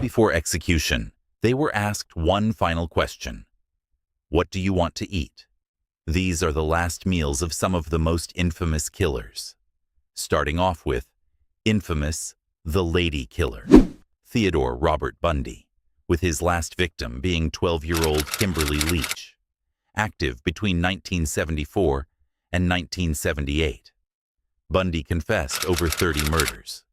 before execution, they were asked one final question. What do you want to eat? These are the last meals of some of the most infamous killers. Starting off with infamous, the lady killer, Theodore Robert Bundy, with his last victim being 12-year-old Kimberly Leach, active between 1974 and 1978. Bundy confessed over 30 murders.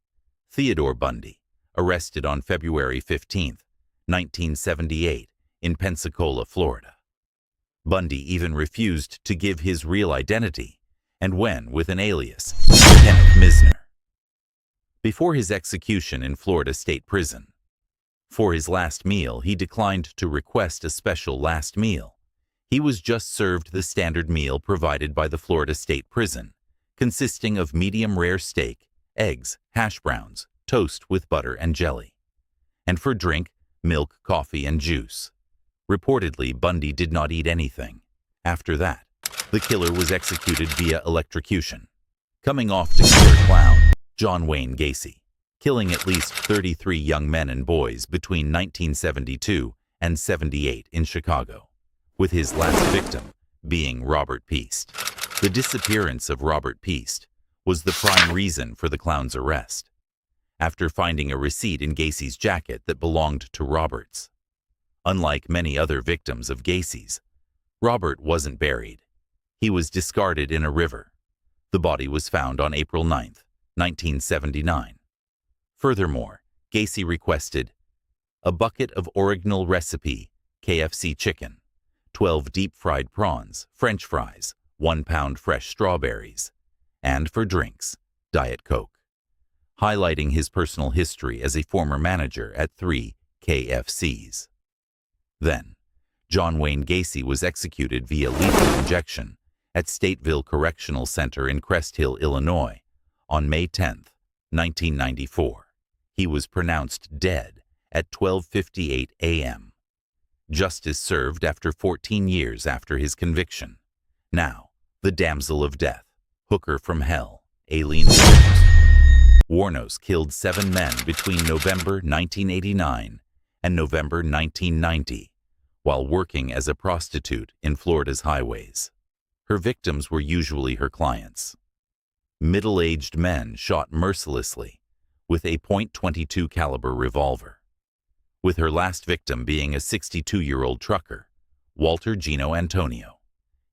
Theodore Bundy, arrested on February 15, 1978, in Pensacola, Florida. Bundy even refused to give his real identity and went with an alias, Kenneth Misner. Before his execution in Florida State Prison, for his last meal, he declined to request a special last meal. He was just served the standard meal provided by the Florida State Prison, consisting of medium-rare steak, eggs, hash browns, toast with butter and jelly. And for drink, milk, coffee, and juice. Reportedly, Bundy did not eat anything. After that, the killer was executed via electrocution, coming off to killer clown John Wayne Gacy, killing at least 33 young men and boys between 1972 and 78 in Chicago, with his last victim being Robert Piest. The disappearance of Robert Piest was the prime reason for the clown's arrest, after finding a receipt in Gacy's jacket that belonged to Robert's. Unlike many other victims of Gacy's, Robert wasn't buried. He was discarded in a river. The body was found on April 9, 1979. Furthermore, Gacy requested a bucket of original recipe KFC chicken, 12 deep-fried prawns, French fries, 1 pound fresh strawberries, and for drinks, Diet Coke, highlighting his personal history as a former manager at 3 KFCs. Then, John Wayne Gacy was executed via lethal injection at Stateville Correctional Center in Crest Hill, Illinois, on May 10, 1994. He was pronounced dead at 12:58 a.m. Justice served after 14 years after his conviction. Now, the damsel of death, hooker from hell, Aileen Wuornos. Wuornos killed 7 men between November 1989 and November 1990 while working as a prostitute in Florida's highways. Her victims were usually her clients. Middle-aged men shot mercilessly with a .22 caliber revolver, with her last victim being a 62-year-old trucker, Walter Gino Antonio.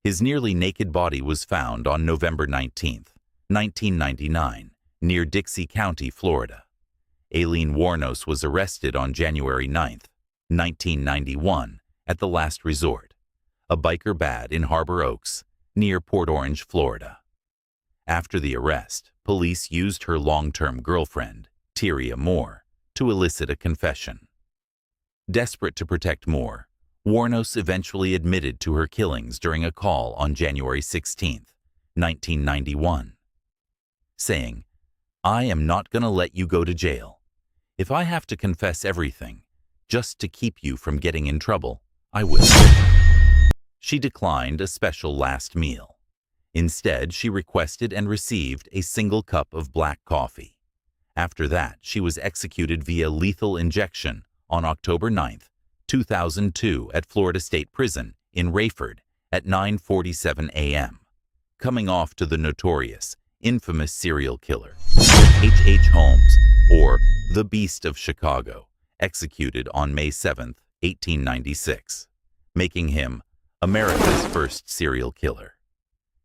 His nearly naked body was found on November 19, 1999, near Dixie County, Florida. Aileen Wuornos was arrested on January 9, 1991, at the Last Resort, a biker bad in Harbor Oaks, near Port Orange, Florida. After the arrest, police used her long-term girlfriend, Tyria Moore, to elicit a confession. Desperate to protect Moore, Wuornos eventually admitted to her killings during a call on January 16, 1991, saying, "I am not going to let you go to jail. If I have to confess everything, just to keep you from getting in trouble, I will." She declined a special last meal. Instead, she requested and received a single cup of black coffee. After that, she was executed via lethal injection on October 9, 2002 at Florida State Prison in Rayford at 9:47 a.m., coming off to the notorious, infamous serial killer, H. Holmes, or the Beast of Chicago, executed on May 7, 1896, making him America's first serial killer.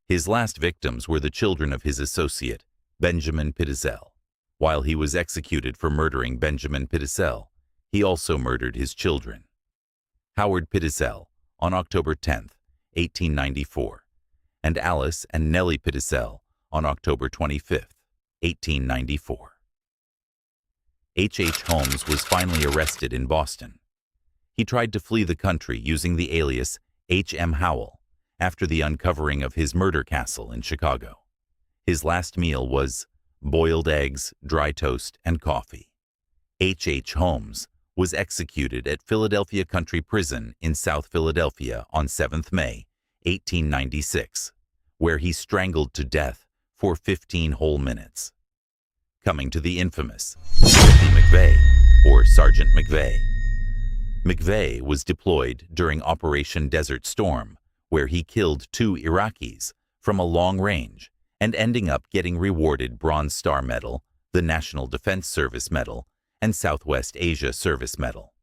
His last victims were the children of his associate, Benjamin Pitezel. While he was executed for murdering Benjamin Pitezel, he also murdered his children. Howard Pitezel, on October 10, 1894, and Alice and Nellie Pitezel on October 25, 1894. H. Holmes was finally arrested in Boston. He tried to flee the country using the alias H. M. Howell after the uncovering of his murder castle in Chicago. His last meal was boiled eggs, dry toast, and coffee. H. Holmes was executed at Philadelphia Country Prison in South Philadelphia on 7th May, 1896, where he strangled to death for 15 whole minutes. Coming to the infamous Timothy McVeigh, or Sergeant McVeigh. McVeigh was deployed during Operation Desert Storm, where he killed 2 Iraqis from a long range and ending up getting rewarded Bronze Star Medal, the National Defense Service Medal, and Southwest Asia Service Medal.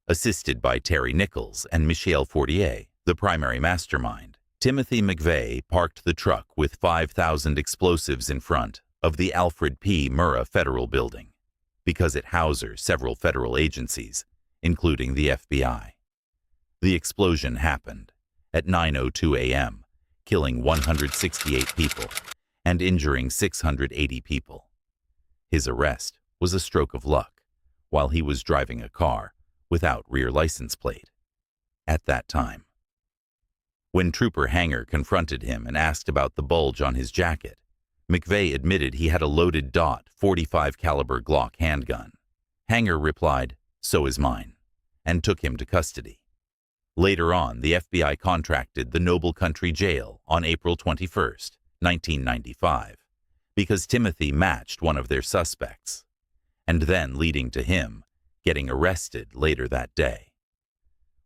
Assisted by Terry Nichols and Michel Fortier, the primary mastermind, Timothy McVeigh parked the truck with 5,000 explosives in front of the Alfred P. Murrah Federal Building, because it houses several federal agencies, including the FBI. The explosion happened at 9:02 a.m., killing 168 people and injuring 680 people. His arrest was a stroke of luck while he was driving a car without rear license plate at that time. When Trooper Hanger confronted him and asked about the bulge on his jacket, McVeigh admitted he had a loaded .45 caliber Glock handgun. Hanger replied, "So is mine," and took him to custody. Later on, the FBI contracted the Noble Country Jail on April 21, 1995, because Timothy matched one of their suspects, and then leading to him getting arrested later that day.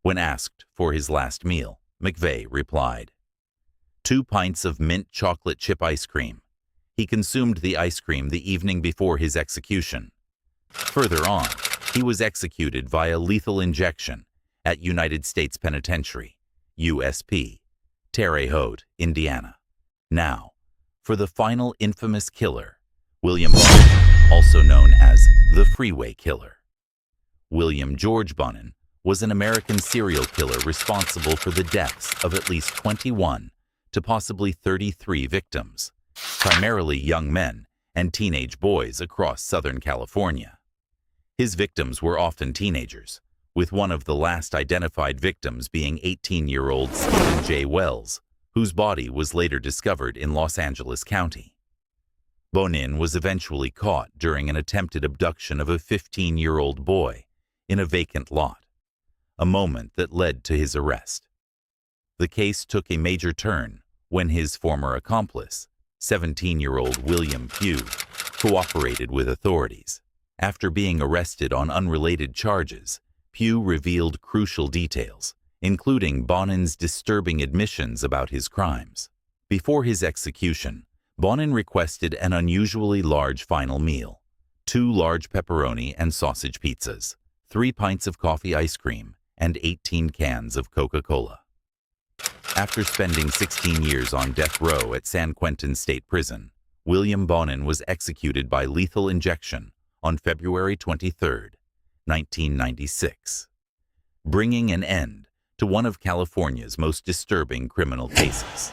When asked for his last meal, McVeigh replied, 2 pints of mint chocolate chip ice cream. He consumed the ice cream the evening before his execution. Further on, he was executed via lethal injection at United States Penitentiary, USP, Terre Haute, Indiana. Now, for the final infamous killer, William Bonin, also known as the Freeway Killer. William George Bonin was an American serial killer responsible for the deaths of at least 21 to possibly 33 victims, primarily young men and teenage boys across Southern California. His victims were often teenagers, with one of the last identified victims being 18-year-old Stephen J. Wells, whose body was later discovered in Los Angeles County. Bonin was eventually caught during an attempted abduction of a 15-year-old boy in a vacant lot, a moment that led to his arrest. The case took a major turn when his former accomplice, 17-year-old William Pugh, cooperated with authorities. After being arrested on unrelated charges, Pugh revealed crucial details, including Bonin's disturbing admissions about his crimes. Before his execution, Bonin requested an unusually large final meal, 2 large pepperoni and sausage pizzas, 3 pints of coffee ice cream, and 18 cans of Coca-Cola. After spending 16 years on death row at San Quentin State Prison, William Bonin was executed by lethal injection on February 23, 1996, bringing an end to one of California's most disturbing criminal cases.